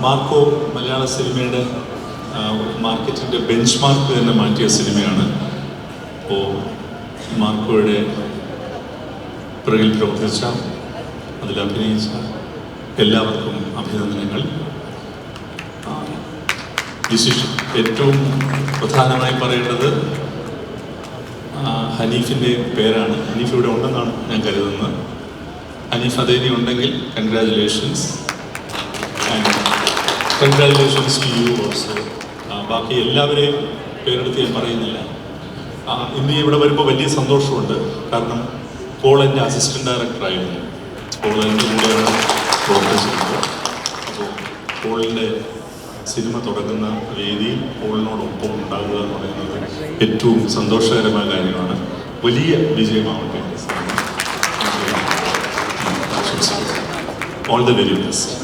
Marco മലയാള സിനിമയുടെ മാർക്കറ്റിൻ്റെ bench mark തന്നെ മാറ്റിയ സിനിമയാണ്. അപ്പോൾ മാർക്കോയുടെ പിറകിൽ പ്രവർത്തിച്ച, അതിലഭിനയിച്ച എല്ലാവർക്കും അഭിനന്ദനങ്ങൾ. വിശേഷം ഏറ്റവും പ്രധാനമായി പറയേണ്ടത് ഹനീഫിൻ്റെ പേരാണ്. ഹനീഫ് ഇവിടെ ഉണ്ടെന്നാണ് ഞാൻ കരുതുന്നത്. ഹനീഫ് അതേനി ഉണ്ടെങ്കിൽ congratulations and congratulations to you also. ബാക്കി എല്ലാവരെയും പേരെടുത്ത് ഞാൻ പറയുന്നില്ല. ഇന്ന് ഇവിടെ വരുമ്പോൾ വലിയ സന്തോഷമുണ്ട്. കാരണം പോൾ എൻ്റെ അസിസ്റ്റൻറ്റ് ഡയറക്ടറായിരുന്നു. പോൾ എൻ്റെ കൂടെയാണ് പ്രവർത്തിച്ചിരുന്നത്. അപ്പോൾ പോളിൻ്റെ സിനിമ തുടങ്ങുന്ന വേദിയിൽ പോളിനോടൊപ്പം ഉണ്ടാകുക എന്ന് പറയുന്നത് ഏറ്റവും സന്തോഷകരമായ കാര്യമാണ്. വലിയ വിജയമാവട്ടെ സിനിമ. All the very best.